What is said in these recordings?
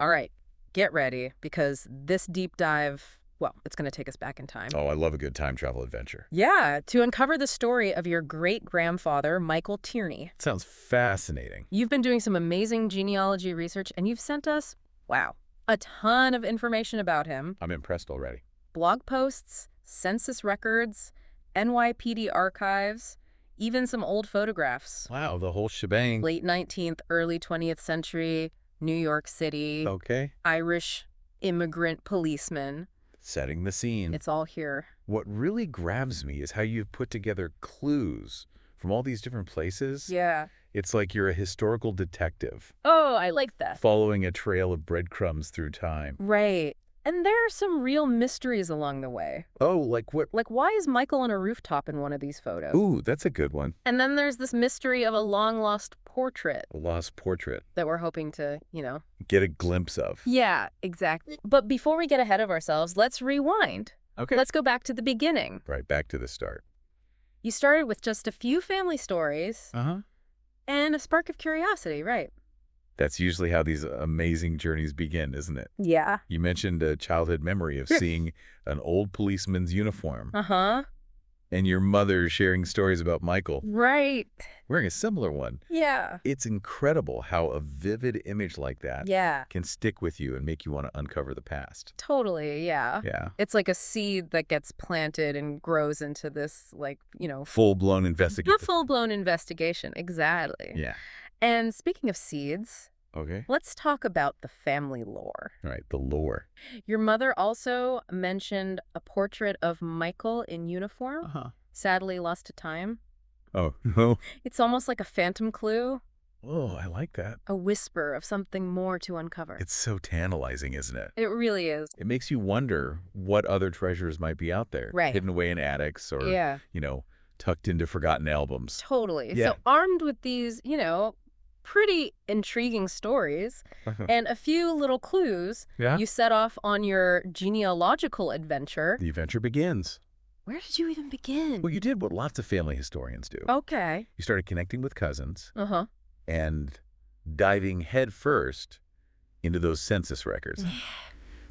All right, get ready, because this deep dive, well, it's going to take us back in time. Oh, I love a good time travel adventure. Yeah, to uncover the story of your great-grandfather, Michael Tierney. Sounds fascinating. You've been doing some amazing genealogy research, and you've sent us, wow, a ton of information about him. I'm impressed already. Blog posts, census records, NYPD archives, even some old photographs. Wow, the whole shebang. Late 19th, early 20th century, New York City, Okay. Irish immigrant policeman. Setting the scene. It's all here. What really grabs me is how you've put together clues from all these different places. Yeah. It's like you're a historical detective Oh, I like that. following a trail of breadcrumbs through time. Right. And there are some real mysteries along the way. Oh, like what? Like, why is Michael on a rooftop in one of these photos? Ooh, that's a good one. And then there's this mystery of a long-lost portrait A lost portrait. that we're hoping to, Get a glimpse of. Yeah, exactly. But before we get ahead of ourselves, let's rewind. Okay. Let's go back to the beginning. Right, back to the start. You started with just a few family stories Uh-huh. and a spark of curiosity, right? That's usually how these amazing journeys begin, isn't it? Yeah. You mentioned a childhood memory of seeing an old policeman's uniform Uh-huh. and your mother sharing stories about Michael Right. wearing a similar one. Yeah. It's incredible how a vivid image like that Yeah. can stick with you and make you want to uncover the past. Totally, yeah. Yeah. It's like a seed that gets planted and grows into this, Full-blown investigation. a full-blown investigation. Exactly. Yeah. And speaking of seeds, Okay. let's talk about the family lore. All right, the lore. Your mother also mentioned a portrait of Michael in uniform, Uh-huh. sadly lost to time. Oh, no. It's almost like a phantom clue, Oh, I like that. a whisper of something more to uncover. It's so tantalizing, isn't it? It really is. It makes you wonder what other treasures might be out there. Right. Hidden away in attics or, Yeah, tucked into forgotten albums. totally. Yeah. So armed with these, pretty intriguing stories and a few little clues, Yeah. you set off on your genealogical adventure. The adventure begins. Where did you even begin? Well, you did what lots of family historians do. Okay. You started connecting with cousins Uh-huh. and diving headfirst into those census records,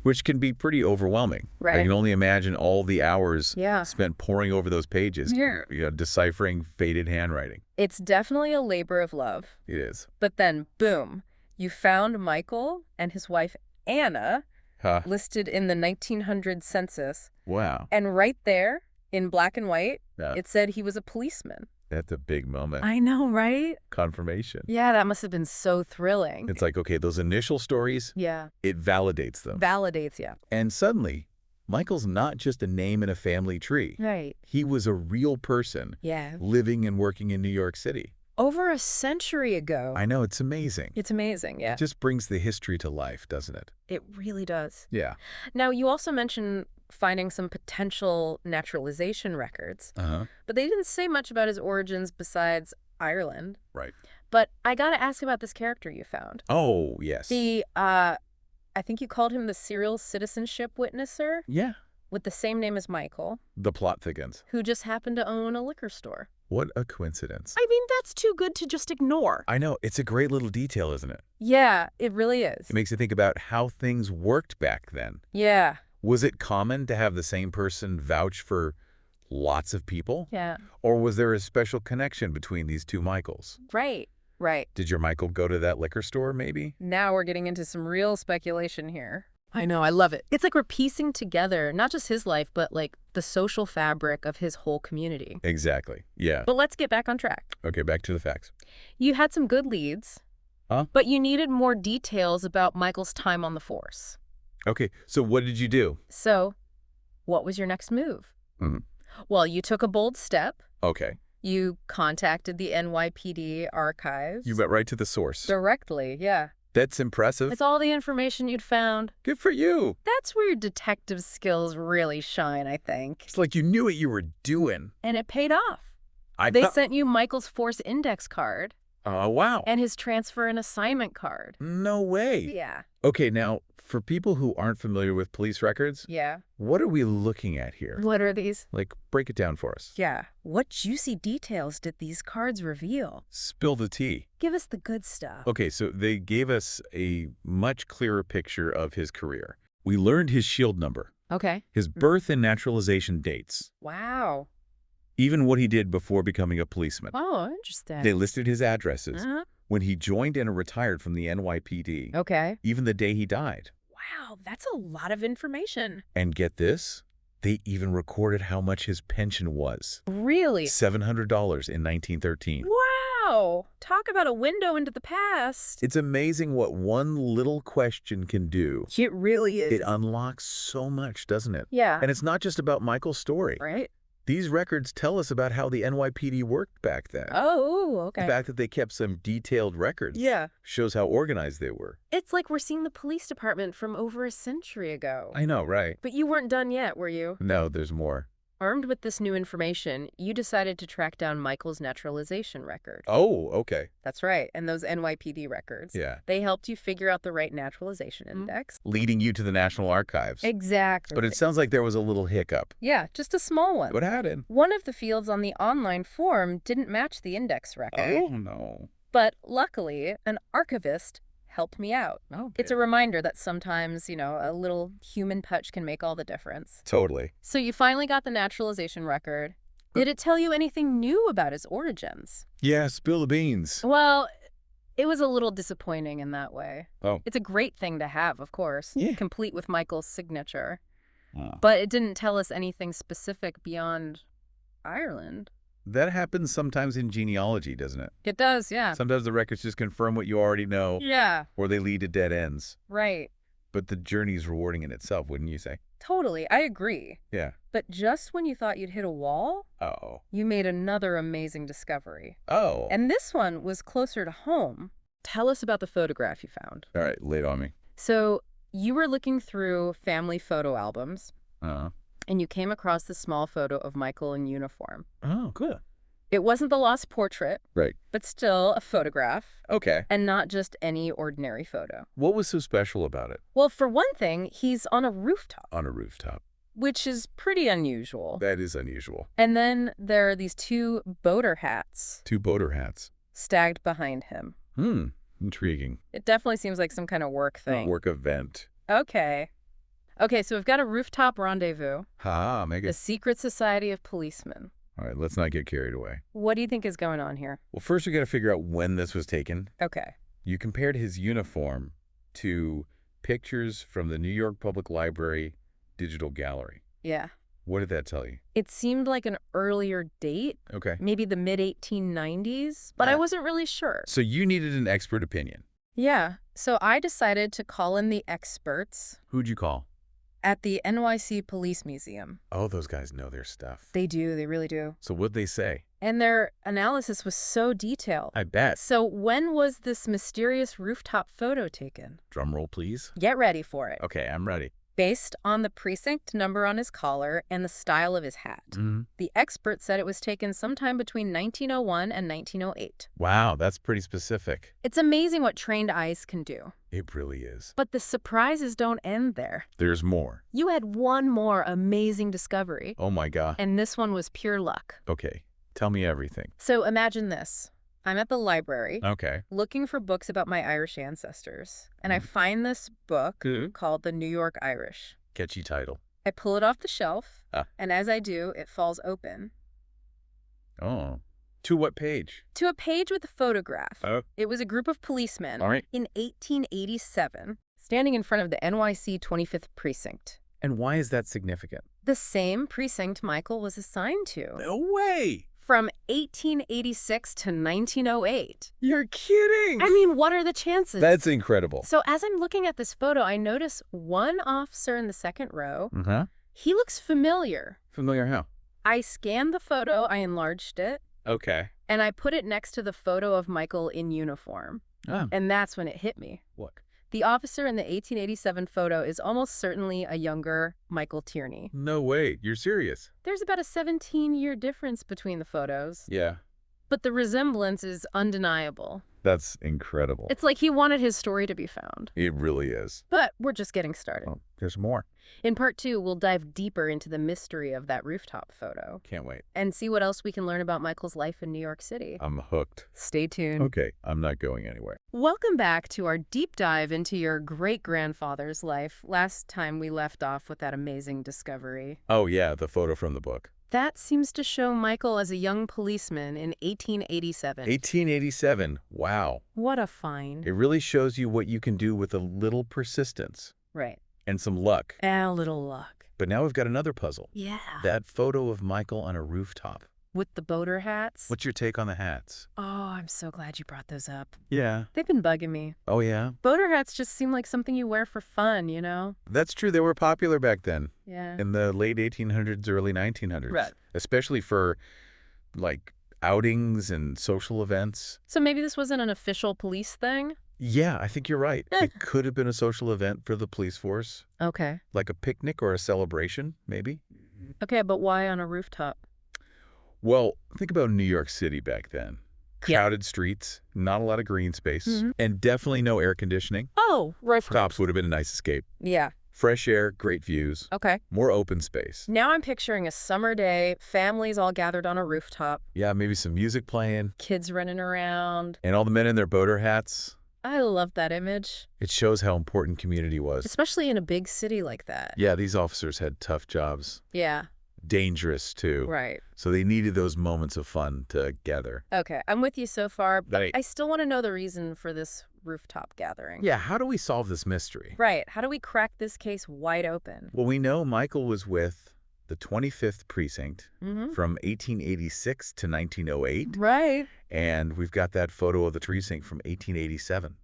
which can be pretty overwhelming. I Right. can only imagine all the hours Yeah. spent poring over those pages, Yeah. deciphering faded handwriting. It's definitely a labor of love. It is. But then, boom, you found Michael and his wife, Anna, Huh. listed in the 1900 census. Wow. And right there, in black and white, Yeah. it said he was a policeman. That's a big moment. I know, right? Confirmation. Yeah, that must have been so thrilling. It's like, okay, those initial stories, Yeah. it validates them. Validates, yeah. And suddenly, Michael's not just a name in a family tree. Right. He was a real person Yeah. living and working in New York City. Over a century ago. I know, it's amazing. It's amazing, yeah. It just brings the history to life, doesn't it? It really does. Yeah. Now, you also mentioned finding some potential naturalization records, Uh-huh. but they didn't say much about his origins besides Ireland. Right. But I gotta ask about this character you found. Oh, yes. I think you called him the serial citizenship witnesser Yeah. with the same name as Michael, The plot thickens. who just happened to own a liquor store. What a coincidence. I mean, that's too good to just ignore. I know. It's a great little detail, isn't it? Yeah, it really is. It makes you think about how things worked back then. Yeah. Was it common to have the same person vouch for lots of people? Yeah. Or was there a special connection between these two Michaels? Right. Right. Did your Michael go to that liquor store, maybe? Now we're getting into some real speculation here. I know, I love it. It's like we're piecing together not just his life, but like the social fabric of his whole community. Exactly. Yeah. But let's get back on track. Okay, back to the facts. You had some good leads, but you needed more details about Michael's time on the force. Okay, so what did you do? So, what was your next move? Mhm. Well, you took a bold step. Okay. You contacted the NYPD archives. You went right to the source. Directly, yeah. That's impressive. It's all the information you'd found. Good for you. That's where your detective skills really shine, I think. It's like you knew what you were doing. And it paid off. I They thought- sent you Michael's force index card Oh, wow. and his transfer and assignment card. No way. Yeah. Okay, now, For people who aren't familiar with police records, Yeah. what are we looking at here? What are these? Like, break it down for us. Yeah. What juicy details did these cards reveal? Spill the tea. Give us the good stuff. Okay, so they gave us a much clearer picture of his career. We learned his shield number, Okay. his birth and naturalization dates, Wow. even what he did before becoming a policeman. Oh, interesting. They listed his addresses, Uh-huh. when he joined and retired from the NYPD, Okay. even the day he died. Wow, that's a lot of information. And get this, they even recorded how much his pension was. Really? $700 in 1913. Wow. Talk about a window into the past. It's amazing what one little question can do. It really is. It unlocks so much, doesn't it? Yeah. And it's not just about Michael's story. Right? These records tell us about how the NYPD worked back then. Oh, okay. The fact that they kept some detailed records Yeah. shows how organized they were. It's like we're seeing the police department from over a century ago. I know, right? But you weren't done yet, were you? No, there's more. Armed with this new information, you decided to track down Michael's naturalization record. Oh, okay. That's right, and those NYPD records. Yeah. They helped you figure out the right naturalization index. Leading you to the National Archives. Exactly. But it sounds like there was a little hiccup. Yeah, just a small one. What happened? One of the fields on the online form didn't match the index record. Oh, no. But luckily, an archivist helped me out. Oh, It's a reminder that sometimes, a little human touch can make all the difference. Totally. So you finally got the naturalization record. Did it tell you anything new about his origins? Yeah, spill the beans. Well, it was a little disappointing in that way. Oh. It's a great thing to have, of course, Yeah. complete with Michael's signature. Oh. But it didn't tell us anything specific beyond Ireland. That happens sometimes in genealogy, doesn't it? It does, yeah. Sometimes the records just confirm what you already know, Yeah, or they lead to dead ends. right. But the journey's rewarding in itself, wouldn't you say? Totally, I agree. Yeah. But just when you thought you'd hit a wall, Oh. you made another amazing discovery. Oh. And this one was closer to home. Tell us about the photograph you found. All right, lay it on me. So you were looking through family photo albums, Uh-huh. and you came across this small photo of Michael in uniform. Oh, good. It wasn't the lost portrait, Right. but still a photograph, Okay. and not just any ordinary photo. What was so special about it? Well, for one thing, he's on a rooftop, On a rooftop. which is pretty unusual. That is unusual. And then there are these two boater hats Two boater hats. stacked behind him. Intriguing. It definitely seems like some kind of work thing. Work event. Okay. Okay, so we've got a rooftop rendezvous, Ha, make the it. secret society of policemen. All right, let's not get carried away. What do you think is going on here? Well, first we got to figure out when this was taken. Okay. You compared his uniform to pictures from the New York Public Library digital gallery. Yeah. What did that tell you? It seemed like an earlier date, Okay. maybe the mid-1890s, but I wasn't really sure. So you needed an expert opinion. Yeah, so I decided to call in the experts Who'd you call? at the NYC Police Museum. Oh, those guys know their stuff. They do, they really do. So what'd they say? And their analysis was so detailed. I bet. So when was this mysterious rooftop photo taken? Drum roll, please. Get ready for it. Okay, I'm ready. Based on the precinct number on his collar and the style of his hat. The expert said it was taken sometime between 1901 and 1908. Wow, that's pretty specific. It's amazing what trained eyes can do. It really is. But the surprises don't end there. There's more. You had one more amazing discovery, Oh my God. and this one was pure luck. Okay, tell me everything. So imagine this. I'm at the library Okay. looking for books about my Irish ancestors, and I find this book called The New York Irish. Catchy title. I pull it off the shelf, Ah. and as I do, it falls open Oh. To what page? to a page with a photograph. Oh. It was a group of policemen All right. in 1887 standing in front of the NYC 25th Precinct. And why is that significant? The same precinct Michael was assigned to. No way! From 1886 to 1908. You're kidding! I mean, what are the chances? That's incredible. So as I'm looking at this photo, I notice one officer in the second row. Uh-huh. He looks familiar. Familiar how? I scanned the photo, I enlarged it, Okay. and I put it next to the photo of Michael in uniform. Oh. And that's when it hit me. What? The officer in the 1887 photo is almost certainly a younger Michael Tierney. No way. You're serious? There's about a 17-year difference between the photos, Yeah. but the resemblance is undeniable. That's incredible. It's like he wanted his story to be found. It really is. But we're just getting started. Oh, there's more. In part 2, we'll dive deeper into the mystery of that rooftop photo. Can't wait. And see what else we can learn about Michael's life in New York City. I'm hooked. Stay tuned. Okay, I'm not going anywhere. Welcome back to our deep dive into your great-grandfather's life. Last time we left off with that amazing discovery. Oh yeah, the photo from the book. That seems to show Michael as a young policeman in 1887. 1887. Wow. What a find. It really shows you what you can do with a little persistence. Right. And some luck. A little luck. But now we've got another puzzle. Yeah. That photo of Michael on a rooftop. With the boater hats. What's your take on the hats? Oh, I'm so glad you brought those up. Yeah. They've been bugging me. Oh yeah? Boater hats just seem like something you wear for fun, you know? That's true. They were popular back then. Yeah. In the late 1800s, early 1900s. Right. Especially for, like, outings and social events. So maybe this wasn't an official police thing? Yeah, I think you're right. It could have been a social event for the police force. Okay. Like a picnic or a celebration, maybe. Okay, but why on a rooftop? Well, think about New York City back then. Yeah. Crowded streets, not a lot of green space, and definitely no air conditioning. Oh, right. Tops would have been a nice escape. Yeah. Fresh air, great views, Okay. more open space. Now I'm picturing a summer day, families all gathered on a rooftop, Yeah, maybe some music playing, kids running around. and all the men in their boater hats. I love that image, It shows how important community was. especially in a big city like that. Yeah, these officers had tough jobs. Yeah, Dangerous, too. right. So they needed those moments of fun together. Okay, I'm with you so far, but Right. I still want to know the reason for this rooftop gathering. Yeah, how do we solve this mystery? Right. How do we crack this case wide open? Well, we know Michael was with the 25th Precinct from 1886 to 1908. Right. And we've got that photo of the precinct from 1887.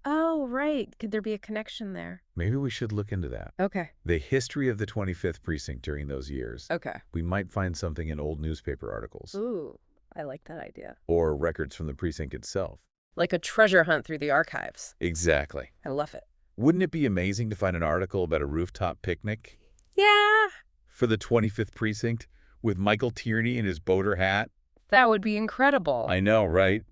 Oh, right. Could there be a connection there? Maybe we should look into that. Okay. The history of the 25th Precinct during those years. Okay. We might find something in old newspaper articles Ooh, I like that idea. or records from the precinct itself. Like a treasure hunt through the archives. Exactly. I love it. Wouldn't it be amazing to find an article about a rooftop picnic Yeah. for the 25th Precinct with Michael Tierney in his boater hat? That would be incredible. I know, right?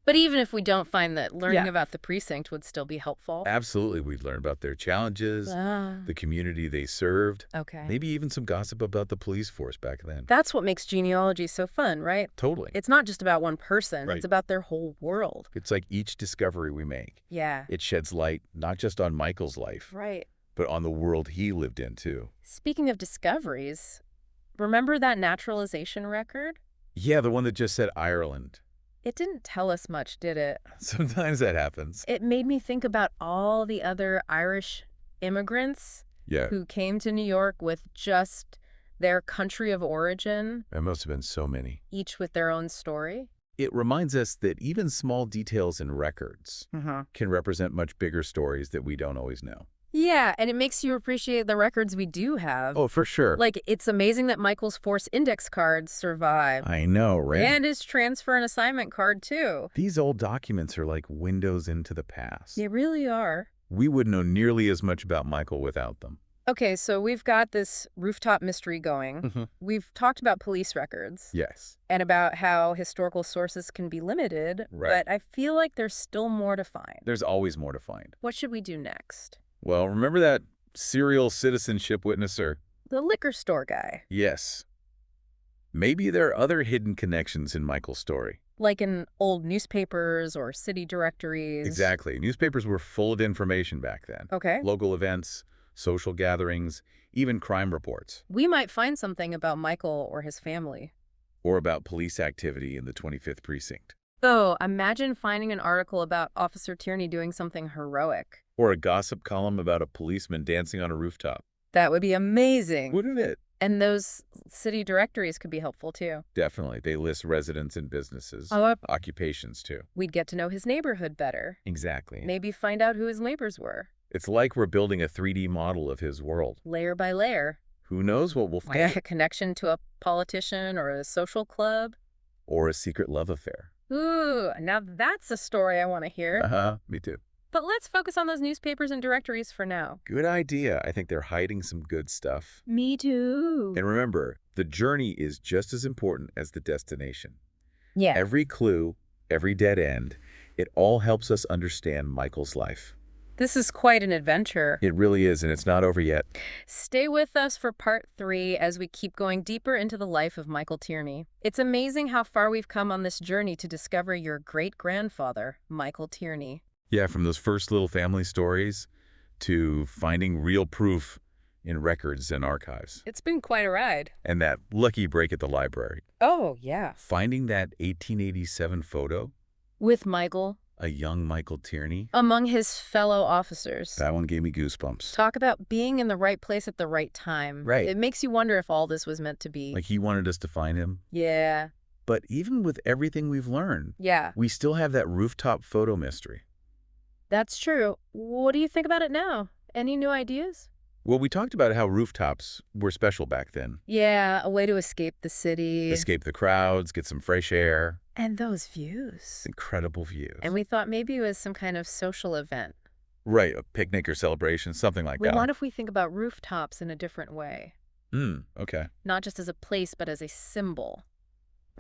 But even if we don't find that, learning Yeah. about the precinct would still be helpful. Absolutely. We'd learn about their challenges, the community they served, Okay. maybe even some gossip about the police force back then. That's what makes genealogy so fun, right? Totally. It's not just about one person. Right. It's about their whole world. It's like each discovery we make, Yeah. it sheds light not just on Michael's life, Right. but on the world he lived in, too. Speaking of discoveries, remember that naturalization record? Yeah, the one that just said Ireland. It didn't tell us much, did it? Sometimes that happens. It made me think about all the other Irish immigrants Yeah, who came to New York with just their country of origin, there must have been so many. each with their own story. It reminds us that even small details in records can represent much bigger stories that we don't always know. Yeah, and it makes you appreciate the records we do have. Oh, for sure. Like, it's amazing that Michael's Force Index card survived. I know, right? And his transfer and assignment card, too. These old documents are like windows into the past. They really are. We would know nearly as much about Michael without them. Okay, so we've got this rooftop mystery going. We've talked about police records. Yes. And about how historical sources can be limited. Right. But I feel like there's still more to find. There's always more to find. What should we do next? Well, remember that serial citizenship witnesser? The liquor store guy. Yes. Maybe there are other hidden connections in Michael's story. Like in old newspapers or city directories. Exactly. Newspapers were full of information back then. Okay. Local events, social gatherings, even crime reports. We might find something about Michael or his family. Or about police activity in the 25th Precinct. Oh, imagine finding an article about Officer Tierney doing something heroic. Or a gossip column about a policeman dancing on a rooftop. That would be amazing. Wouldn't it? And those city directories could be helpful, too. Definitely. They list residents and businesses. Oh, Occupations, too. we'd get to know his neighborhood better. Exactly. Maybe find out who his neighbors were. It's like we're building a 3D model of his world. Layer by layer. Who knows what we'll Like find? a connection to a politician or a social club. Or a secret love affair. Ooh, now that's a story I want to hear. Uh-huh. Me too. But let's focus on those newspapers and directories for now. Good idea. I think they're hiding some good stuff. Me too. And remember, the journey is just as important as the destination. Yeah. Every clue, every dead end, It all helps us understand Michael's life. This is quite an adventure. It really is, and it's not over yet. Stay with us for part 3 as we keep going deeper into the life of Michael Tierney. It's amazing how far we've come on this journey to discover your great-grandfather, Michael Tierney. Yeah, from those first little family stories to finding real proof in records and archives. It's been quite a ride. And that lucky break at the library. Oh, yeah. Finding that 1887 photo, With Michael a young Michael Tierney, among his fellow officers. that one gave me goosebumps. Talk about being in the right place at the right time. Right. It makes you wonder if all this was meant to be. Like he wanted us to find him. Yeah. But even with everything we've learned, Yeah. we still have that rooftop photo mystery. That's true. What do you think about it now? Any new ideas? Well, we talked about how rooftops were special back then. Yeah, a way to escape the city. Escape the crowds, get some fresh air. And those views. Incredible views. And we thought maybe it was some kind of social event. Right, a picnic or celebration, something like that. What if we think about rooftops in a different way? Okay. Not just as a place, but as a symbol.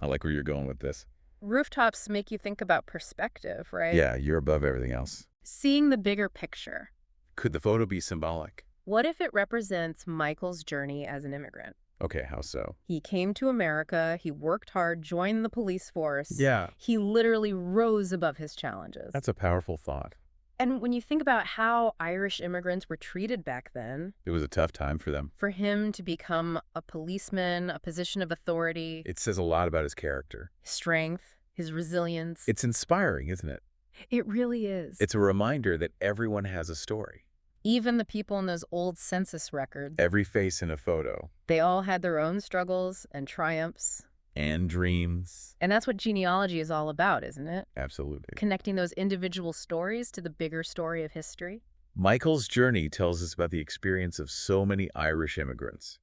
I like where you're going with this. Rooftops make you think about perspective, right? Yeah, you're above everything else. Seeing the bigger picture. Could the photo be symbolic? What if it represents Michael's journey as an immigrant? Okay, how so? He came to America, he worked hard, joined the police force. Yeah. He literally rose above his challenges. That's a powerful thought. And when you think about how Irish immigrants were treated back then, It was a tough time for them. for him to become a policeman, a position of authority, It says a lot about his character. his strength, his resilience. It's inspiring, isn't it? It really is. It's a reminder that everyone has a story. Even the people in those old census records, Every face in a photo. they all had their own struggles and triumphs. And dreams. And that's what genealogy is all about, isn't it? Absolutely. Connecting those individual stories to the bigger story of history. Michael's journey tells us about the experience of so many Irish immigrants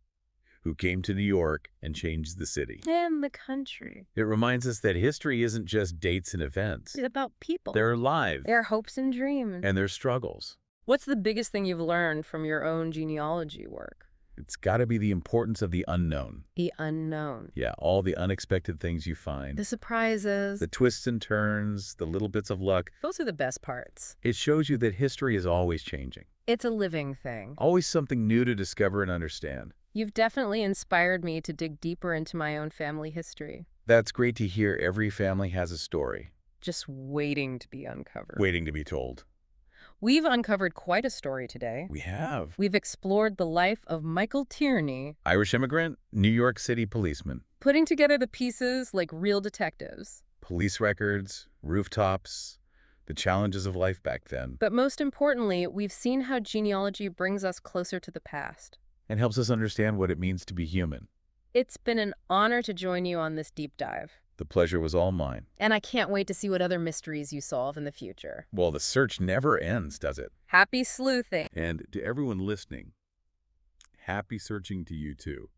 who came to New York and changed the city. And the country. It reminds us that history isn't just dates and events. It's about people. Their lives Their hopes and dreams. and their struggles. What's the biggest thing you've learned from your own genealogy work? It's got to be the importance of the unknown. The unknown. Yeah, all the unexpected things you find. The surprises. The twists and turns, the little bits of luck. Those are the best parts. It shows you that history is always changing. It's a living thing. Always something new to discover and understand. You've definitely inspired me to dig deeper into my own family history. That's great to hear. Every family has a story. Just waiting to be uncovered. Waiting to be told. We've uncovered quite a story today. We have. We've explored the life of Michael Tierney, Irish immigrant, New York City policeman. putting together the pieces like real detectives. Police records, rooftops, the challenges of life back then. But most importantly, we've seen how genealogy brings us closer to the past. And helps us understand what it means to be human. It's been an honor to join you on this deep dive. The pleasure was all mine. And I can't wait to see what other mysteries you solve in the future. Well, the search never ends, does it? Happy sleuthing! And to everyone listening, happy searching to you too.